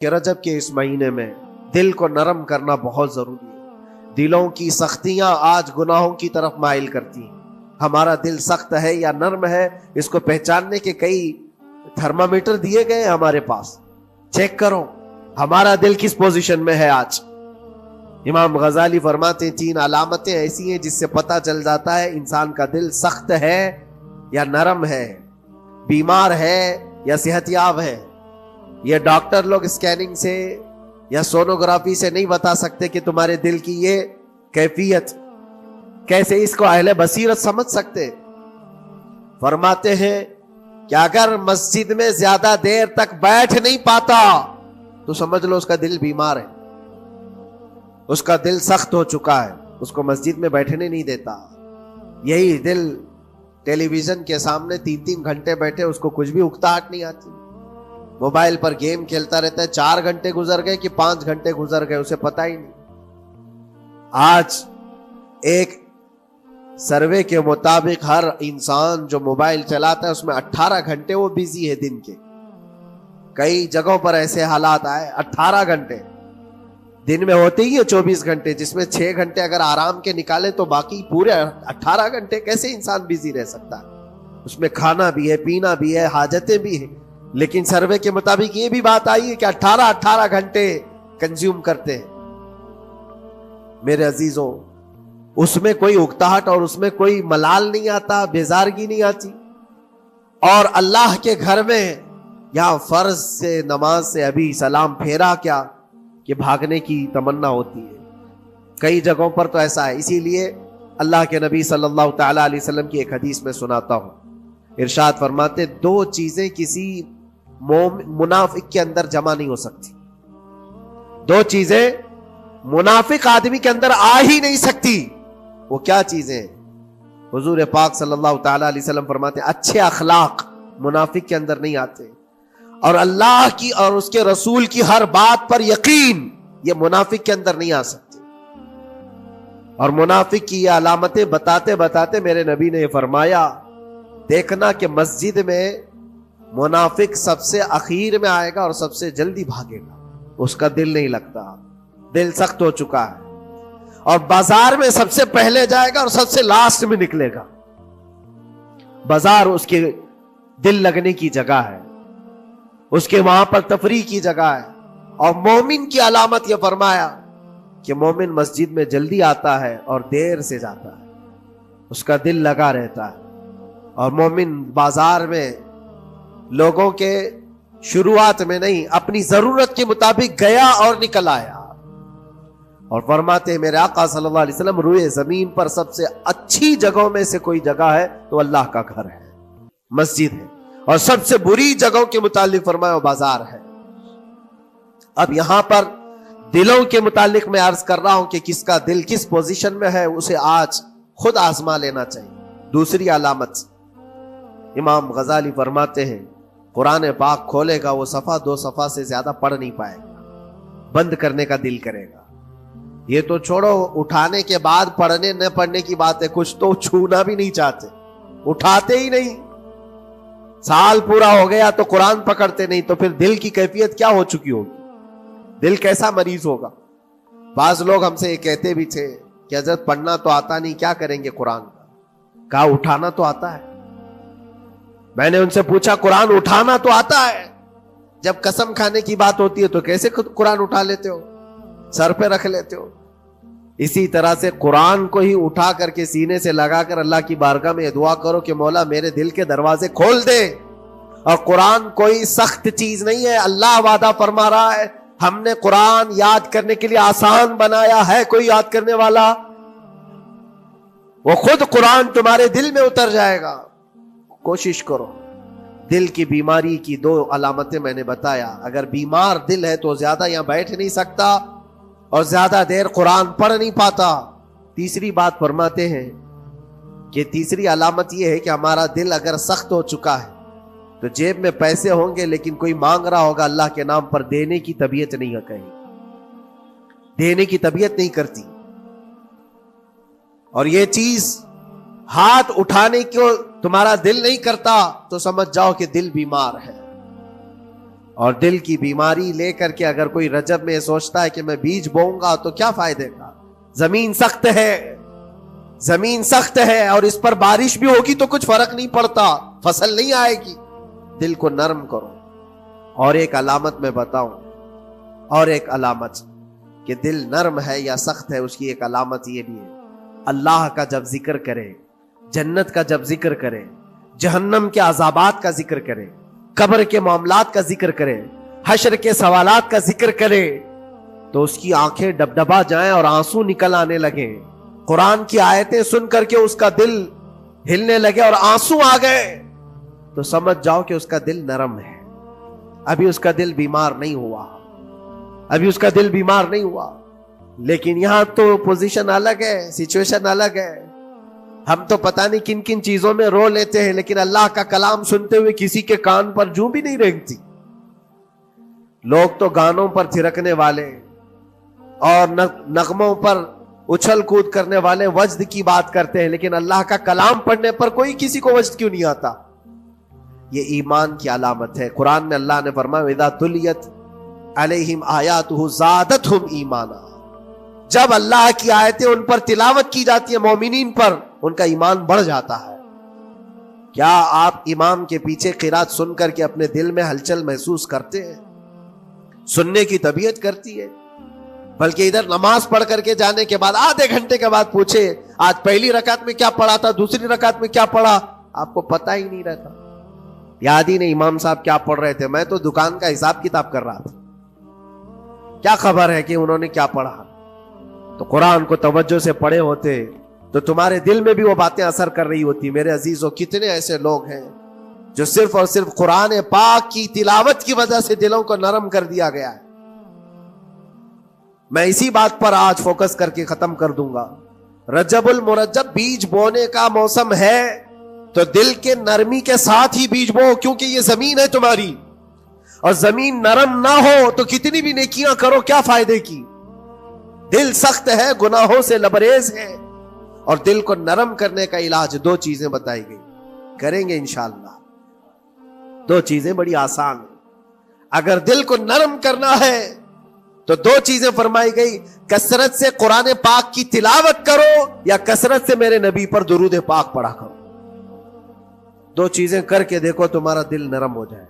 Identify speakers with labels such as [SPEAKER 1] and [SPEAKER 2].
[SPEAKER 1] کہ رجب کے اس مہینے میں دل کو نرم کرنا بہت ضروری ہے۔ دلوں کی سختیاں آج گناہوں کی طرف مائل کرتی ہیں۔ ہمارا دل سخت ہے یا نرم ہے، اس کو پہچاننے کے کئی تھرمامیٹر دیے گئے ہیں ہمارے پاس۔ چیک کرو ہمارا دل کس پوزیشن میں ہے آج۔ امام غزالی فرماتے ہیں 3 علامتیں ایسی ہیں جس سے پتہ چل جاتا ہے انسان کا دل سخت ہے یا نرم ہے، بیمار ہے یا صحت یاب ہے۔ یہ ڈاکٹر لوگ اسکیننگ سے یا سونوگرافی سے نہیں بتا سکتے کہ تمہارے دل کی یہ کیفیت، کیسے اس کو اہل بصیرت سمجھ سکتے؟ فرماتے ہیں کہ اگر مسجد میں زیادہ دیر تک بیٹھ نہیں پاتا تو سمجھ لو اس کا دل بیمار ہے، اس کا دل سخت ہو چکا ہے، اس کو مسجد میں بیٹھنے نہیں دیتا۔ یہی دل ٹیلی ویژن کے سامنے 3 گھنٹے بیٹھے، اس کو کچھ بھی اکتاہٹ نہیں آتی، موبائل پر گیم کھیلتا رہتا ہے، 4 گھنٹے گزر گئے کہ 5 گھنٹے گزر گئے اسے پتہ ہی نہیں۔ آج ایک سروے کے مطابق ہر انسان جو موبائل چلاتا ہے اس میں 18 گھنٹے وہ بیزی ہے دن کے۔ کئی جگہوں پر ایسے حالات آئے 18 گھنٹے دن میں ہوتے ہی ہے 24 گھنٹے، جس میں 6 گھنٹے اگر آرام کے نکالے تو باقی پورے 18 گھنٹے کیسے انسان بیزی رہ سکتا ہے؟ اس میں کھانا بھی ہے، پینا بھی ہے، حاجتیں بھی ہیں، لیکن سروے کے مطابق یہ بھی بات آئی ہے کہ 18 گھنٹے کنزیوم کرتے ہیں۔ میرے عزیزوں، اس میں کوئی اکتاہٹ اور اس میں کوئی ملال نہیں آتا، بیزارگی نہیں آتی۔ اور اللہ کے گھر میں یا فرض سے نماز سے ابھی سلام پھیرا کیا کہ بھاگنے کی تمنا ہوتی ہے۔ کئی جگہوں پر تو ایسا ہے۔ اسی لیے اللہ کے نبی صلی اللہ تعالی علیہ وسلم کی ایک حدیث میں سناتا ہوں، ارشاد فرماتے 2 چیزیں کسی منافق کے اندر جمع نہیں ہو سکتی، 2 چیزیں منافق آدمی کے اندر آ ہی نہیں سکتی۔ وہ کیا چیزیں؟ حضور پاک صلی اللہ تعالی علیہ وسلم فرماتے اچھے اخلاق منافق کے اندر نہیں آتے، اور اللہ کی اور اس کے رسول کی ہر بات پر یقین، یہ منافق کے اندر نہیں آ سکتے۔ اور منافق کی یہ علامتیں بتاتے بتاتے میرے نبی نے یہ فرمایا، دیکھنا کہ مسجد میں منافق سب سے اخیر میں آئے گا اور سب سے جلدی بھاگے گا، اس کا دل نہیں لگتا، دل سخت ہو چکا ہے۔ اور بازار میں سب سے پہلے جائے گا اور سب سے لاسٹ میں نکلے گا۔ بازار اس کے دل لگنے کی جگہ ہے، اس کے وہاں پر تفریح کی جگہ ہے۔ اور مومن کی علامت یہ فرمایا کہ مومن مسجد میں جلدی آتا ہے اور دیر سے جاتا ہے، اس کا دل لگا رہتا ہے۔ اور مومن بازار میں لوگوں کے شروعات میں نہیں، اپنی ضرورت کے مطابق گیا اور نکل آیا۔ اور فرماتے ہیں میرے آقا صلی اللہ علیہ وسلم روئے زمین پر سب سے اچھی جگہوں میں سے کوئی جگہ ہے تو اللہ کا گھر ہے، مسجد ہے، اور سب سے بری جگہوں کے متعلق فرمایا وہ بازار ہے۔ اب یہاں پر دلوں کے متعلق میں عرض کر رہا ہوں کہ کس کا دل کس پوزیشن میں ہے، اسے آج خود آزما لینا چاہیے۔ دوسری علامت، امام غزالی فرماتے ہیں قرآن پاک کھولے گا وہ صفحہ 2 صفحہ سے زیادہ پڑھ نہیں پائے گا، بند کرنے کا دل کرے گا۔ یہ تو چھوڑو اٹھانے کے بعد پڑھنے نہ پڑھنے کی بات ہے، کچھ تو چھونا بھی نہیں چاہتے، اٹھاتے ہی نہیں۔ سال پورا ہو گیا تو قرآن پکڑتے نہیں، تو پھر دل کی کیفیت کیا ہو چکی ہوگی؟ دل کیسا مریض ہوگا؟ بعض لوگ ہم سے یہ کہتے بھی تھے کہ حضرت پڑھنا تو آتا نہیں، کیا کریں گے قرآن کا؟ کہا اٹھانا تو آتا ہے۔ میں نے ان سے پوچھا قرآن اٹھانا تو آتا ہے، جب قسم کھانے کی بات ہوتی ہے تو کیسے قرآن اٹھا لیتے ہو، سر پہ رکھ لیتے ہو؟ اسی طرح سے قرآن کو ہی اٹھا کر کے سینے سے لگا کر اللہ کی بارگاہ میں دعا کرو کہ مولا میرے دل کے دروازے کھول دے۔ اور قرآن کوئی سخت چیز نہیں ہے، اللہ وعدہ فرما رہا ہے ہم نے قرآن یاد کرنے کے لیے آسان بنایا ہے۔ کوئی یاد کرنے والا؟ وہ خود قرآن تمہارے دل میں اتر جائے گا۔ کوشش کرو۔ دل کی بیماری کی 2 علامتیں میں نے بتایا۔ اگر بیمار دل ہے تو زیادہ یہاں بیٹھ نہیں سکتا اور زیادہ دیر قرآن پڑھ نہیں پاتا۔ تیسری بات فرماتے ہیں کہ تیسری علامت یہ ہے کہ ہمارا دل اگر سخت ہو چکا ہے تو جیب میں پیسے ہوں گے لیکن کوئی مانگ رہا ہوگا اللہ کے نام پر، دینے کی طبیعت نہیں ہے، کہیں دینے کی طبیعت نہیں کرتی۔ اور یہ چیز ہاتھ اٹھانے کو تمہارا دل نہیں کرتا تو سمجھ جاؤ کہ دل بیمار ہے۔ اور دل کی بیماری لے کر کے اگر کوئی رجب میں سوچتا ہے کہ میں بیج بوؤں گا تو کیا فائدے کا؟ زمین سخت ہے، زمین سخت ہے، اور اس پر بارش بھی ہوگی تو کچھ فرق نہیں پڑتا، فصل نہیں آئے گی۔ دل کو نرم کرو۔ اور ایک علامت میں بتاؤں، اور ایک علامت کہ دل نرم ہے یا سخت ہے، اس کی ایک علامت یہ بھی ہے، اللہ کا جب ذکر کرے، جنت کا جب ذکر کرے، جہنم کے عذابات کا ذکر کرے، قبر کے معاملات کا ذکر کرے، حشر کے سوالات کا ذکر کرے، تو اس کی آنکھیں ڈبڈبا جائیں اور آنسو نکل آنے لگیں۔ قرآن کی آیتیں سن کر کے اس کا دل ہلنے لگے اور آنسو آ گئے، تو سمجھ جاؤ کہ اس کا دل نرم ہے، ابھی اس کا دل بیمار نہیں ہوا، ابھی اس کا دل بیمار نہیں ہوا۔ لیکن یہاں تو پوزیشن الگ ہے، سچویشن الگ ہے۔ ہم تو پتہ نہیں کن کن چیزوں میں رو لیتے ہیں، لیکن اللہ کا کلام سنتے ہوئے کسی کے کان پر جوں بھی نہیں رینگتی۔ لوگ تو گانوں پر تھرکنے والے اور نغموں پر اچھل کود کرنے والے وجد کی بات کرتے ہیں، لیکن اللہ کا کلام پڑھنے پر کوئی کسی کو وجد کیوں نہیں آتا؟ یہ ایمان کی علامت ہے۔ قرآن میں اللہ نے فرمایا وَإِذَا تُلِيَتْ عَلَيْهِمْ آيَاتُهُ زَادَتْهُمْ ایمانا، جب اللہ کی آیتیں ان پر تلاوت کی جاتی ہیں، مومنین پر، ان کا ایمان بڑھ جاتا ہے۔ کیا آپ امام کے پیچھے قرات سن کر کے اپنے دل میں ہلچل محسوس کرتے ہیں؟ سننے کی طبیعت کرتی ہے؟ بلکہ ادھر نماز پڑھ کر کے جانے کے بعد آدھے گھنٹے کے بعد پوچھے آج پہلی رکعت میں کیا پڑھا تھا، دوسری رکعت میں کیا پڑھا، آپ کو پتہ ہی نہیں رہتا، یاد ہی نہیں امام صاحب کیا پڑھ رہے تھے، میں تو دکان کا حساب کتاب کر رہا تھا، کیا خبر ہے کہ انہوں نے کیا پڑھا۔ تو قرآن کو توجہ سے پڑھے ہوتے تو تمہارے دل میں بھی وہ باتیں اثر کر رہی ہوتی۔ میرے عزیزوں، کتنے ایسے لوگ ہیں جو صرف اور صرف قرآن پاک کی تلاوت کی وجہ سے دلوں کو نرم کر دیا گیا ہے۔ میں اسی بات پر آج فوکس کر کے ختم کر دوں گا۔ رجب المرجب بیج بونے کا موسم ہے، تو دل کے نرمی کے ساتھ ہی بیج بو، کیونکہ یہ زمین ہے تمہاری، اور زمین نرم نہ ہو تو کتنی بھی نیکیاں کرو کیا فائدے کی؟ دل سخت ہے، گناہوں سے لبریز ہے، اور دل کو نرم کرنے کا علاج دو چیزیں بتائی گئی، کریں گے انشاءاللہ۔ دو چیزیں بڑی آسان ہیں۔ اگر دل کو نرم کرنا ہے تو دو چیزیں فرمائی گئی، کثرت سے قرآن پاک کی تلاوت کرو یا کثرت سے میرے نبی پر درود پاک پڑھا کرو۔ دو چیزیں کر کے دیکھو، تمہارا دل نرم ہو جائے۔